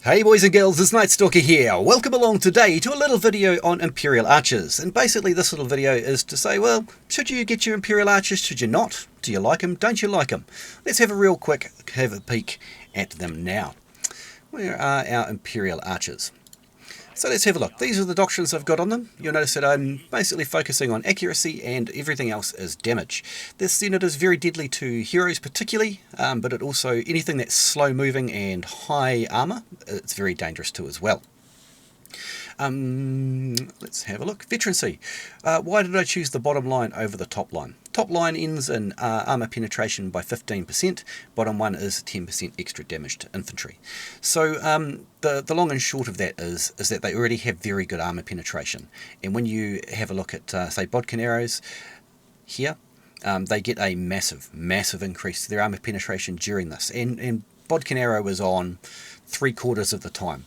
Hey boys and girls, it's KnightStalker here. Welcome along today to a little video on Imperial Archers. And basically this little video is to say, well, should you get your Imperial Archers, should you not? Do you like them? Don't you like them? Let's have a real quick peek at them now. Where are our Imperial Archers? So let's have a look. These are the doctrines I've got on them. You'll notice that I'm basically focusing on accuracy and everything else is damage. This unit is very deadly to heroes particularly, but it also, anything that's slow moving and high armor, it's very dangerous to as well. Let's have a look. Veterancy. Why did I choose the bottom line over the top line? Top line ends in armor penetration by 15%. Bottom one is 10% extra damage to infantry. So the long and short of that is that they already have very good armor penetration. And when you have a look at, say, bodkin arrows here, they get a massive increase to their armor penetration during this. And bodkin arrow is on 3/4 of the time.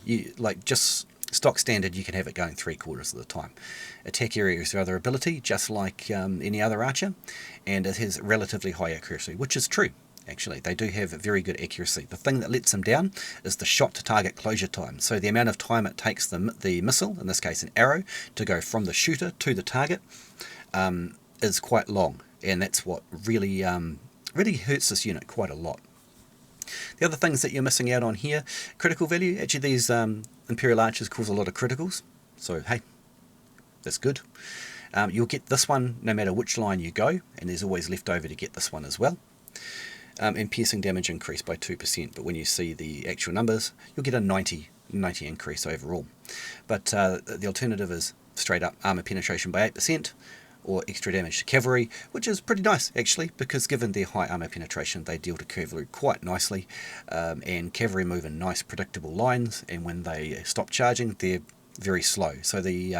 Just stock standard, you can have it going 3/4 of the time. Attack area is their other ability, just like any other archer, and it has relatively high accuracy, which is true. Actually, they do have very good accuracy. The thing that lets them down is the shot to target closure time. So the amount of time it takes the missile, in this case an arrow, to go from the shooter to the target is quite long, and that's what really hurts this unit quite a lot. The other things that you're missing out on here, critical value. Actually, these Imperial Archers cause a lot of criticals, so hey, that's good. You'll get this one no matter which line you go, and there's always left over to get this one as well. And piercing damage increased by 2%, but when you see the actual numbers, you'll get a 90 increase overall. But the alternative is straight up armor penetration by 8%, or extra damage to cavalry, which is pretty nice actually, because given their high armor penetration they deal to cavalry quite nicely, and cavalry move in nice predictable lines, and when they stop charging they're very slow, so the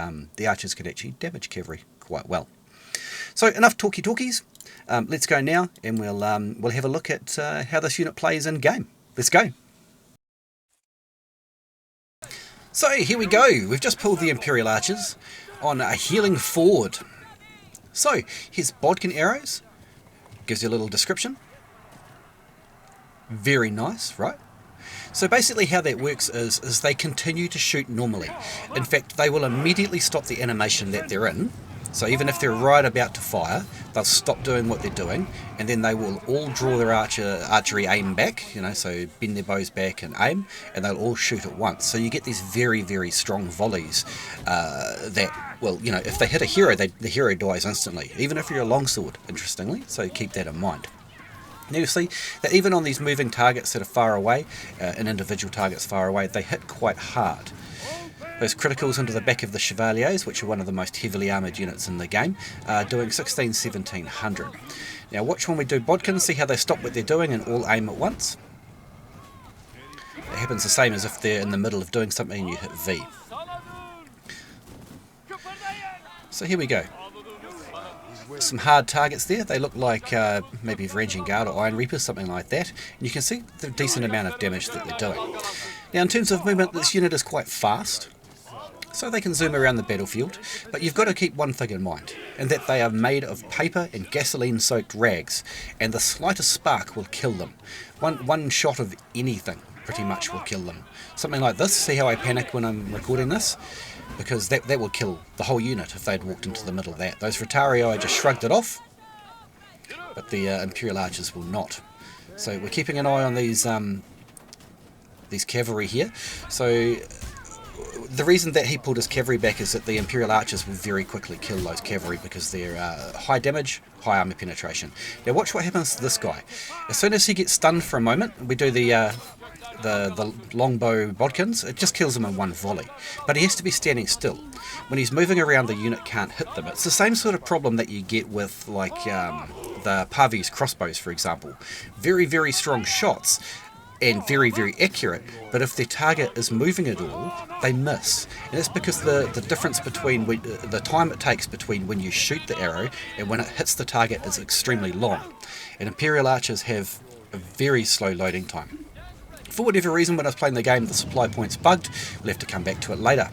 archers can actually damage cavalry quite well. So enough talkies. Let's go now and we'll have a look at how this unit plays in game. Let's go. So here we go, we've just pulled the Imperial Archers on a healing forward. So, here's bodkin arrows, gives you a little description. Very nice, right? So basically how that works is they continue to shoot normally. In fact, they will immediately stop the animation that they're in. So even if they're right about to fire, they'll stop doing what they're doing, and then they will all draw their archery aim back, so bend their bows back and aim, and they'll all shoot at once. So you get these very strong volleys that, well, if they hit a hero, the hero dies instantly, even if you're a longsword, interestingly, so keep that in mind. Now you see that even on these moving targets that are far away, and individual targets far away, they hit quite hard. Those criticals into the back of the Chevaliers, which are one of the most heavily armoured units in the game, are doing 1700. Now watch when we do bodkins, see how they stop what they're doing and all aim at once. It happens the same as if they're in the middle of doing something and you hit V. So here we go. Some hard targets there. They look like maybe Varangian Guard or Iron Reapers, something like that. And you can see the decent amount of damage that they're doing. Now in terms of movement, this unit is quite fast, so they can zoom around the battlefield, but you've got to keep one thing in mind, and that they are made of paper and gasoline-soaked rags, and the slightest spark will kill them. One shot of anything pretty much will kill them. Something like this, see how I panic when I'm recording this? Because that will kill the whole unit if they'd walked into the middle of that. Those Retario, I just shrugged it off, but the Imperial Archers will not. So we're keeping an eye on these cavalry here. So the reason that he pulled his cavalry back is that the Imperial Archers will very quickly kill those cavalry because they're high damage, high armor penetration. Now watch what happens to this guy. As soon as he gets stunned for a moment, we do the longbow bodkins, it just kills him in one volley. But he has to be standing still. When he's moving around, the unit can't hit them. It's the same sort of problem that you get with like the Pavi's crossbows, for example. Very strong shots, and very accurate, but if their target is moving at all, they miss. And that's because the difference between the time it takes between when you shoot the arrow and when it hits the target is extremely long. And Imperial Archers have a very slow loading time. For whatever reason, when I was playing the game, the supply points bugged. We'll have to come back to it later.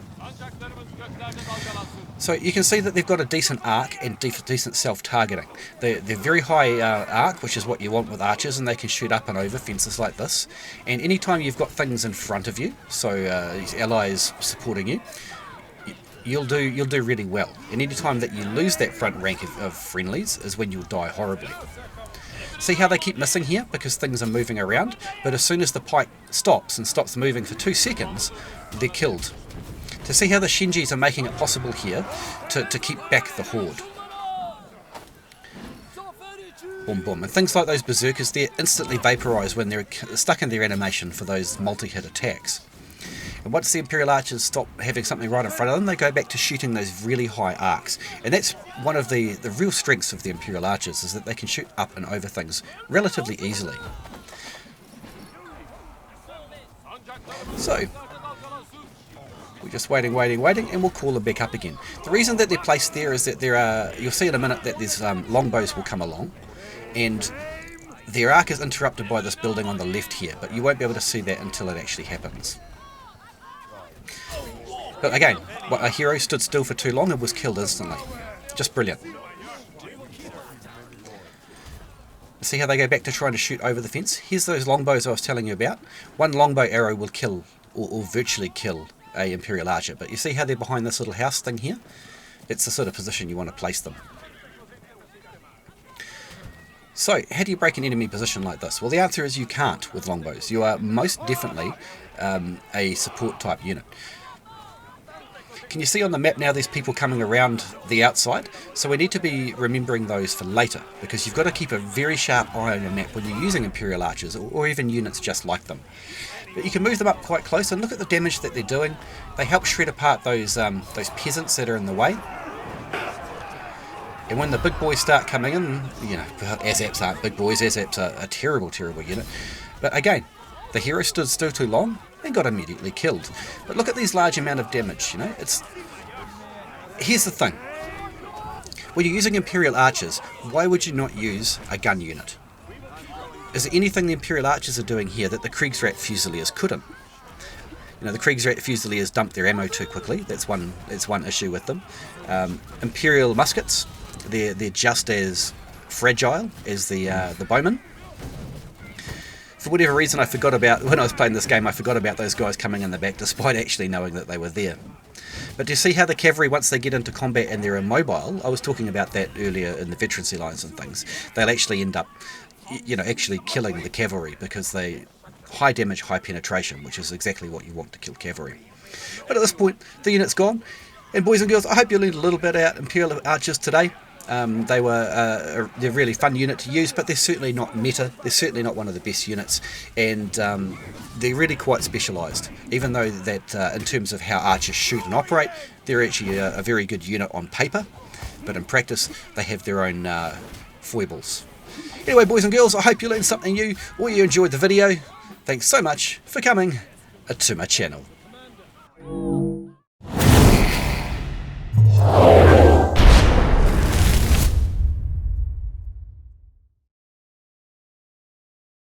So you can see that they've got a decent arc and decent self-targeting. They're very high arc, which is what you want with archers, and they can shoot up and over fences like this. And anytime you've got things in front of you, so these allies supporting you, you'll do really well. And anytime that you lose that front rank of friendlies is when you'll die horribly. See how they keep missing here because things are moving around, but as soon as the pike stops and stops moving for 2 seconds, they're killed. To see how the Shinjis are making it possible here to keep back the horde. Boom, boom. And things like those berserkers, they're instantly vaporised when they're stuck in their animation for those multi-hit attacks. And once the Imperial Archers stop having something right in front of them, they go back to shooting those really high arcs. And that's one of the real strengths of the Imperial Archers, is that they can shoot up and over things relatively easily. So we're just waiting, and we'll call them back up again. The reason that they're placed there is that you'll see in a minute that there's longbows will come along, and their arc is interrupted by this building on the left here, but you won't be able to see that until it actually happens. But again, a hero stood still for too long and was killed instantly. Just brilliant. See how they go back to trying to shoot over the fence? Here's those longbows I was telling you about. One longbow arrow will kill, or virtually kill, a Imperial Archer, but you see how they're behind this little house thing here? It's the sort of position you want to place them. So, how do you break an enemy position like this? Well, the answer is you can't with longbows. You are most definitely a support type unit. Can you see on the map now there's people coming around the outside? So we need to be remembering those for later, because you've got to keep a very sharp eye on your map when you're using Imperial Archers, or even units just like them. But you can move them up quite close and look at the damage that they're doing. They help shred apart those peasants that are in the way. And when the big boys start coming in, you know, ASAPs aren't big boys, ASAPs are a terrible, terrible unit. But again, the hero stood still too long and got immediately killed. But look at these large amount of damage, you know. Here's the thing. When you're using Imperial Archers, why would you not use a gun unit? Is there anything the Imperial Archers are doing here that the Kriegsrat Fusiliers couldn't? You know, the Kriegsrat Fusiliers dump their ammo too quickly. That's one issue with them. Imperial muskets, they're just as fragile as the bowmen. For whatever reason, I forgot about, when I was playing this game, I forgot about those guys coming in the back, despite actually knowing that they were there. But do you see how the cavalry, once they get into combat and they're immobile, I was talking about that earlier in the veterancy lines and things, they'll actually end up, you know, actually killing the cavalry, because they high damage, high penetration, which is exactly what you want to kill cavalry. But at this point, the unit's gone, and boys and girls, I hope you learned a little bit about Imperial Archers today. They're a really fun unit to use, but they're certainly not meta. They're certainly not one of the best units, and they're really quite specialised. Even though that in terms of how archers shoot and operate, they're actually a very good unit on paper, but in practice they have their own foibles. Anyway, boys and girls, I hope you learned something new or you enjoyed the video. Thanks so much for coming to my channel.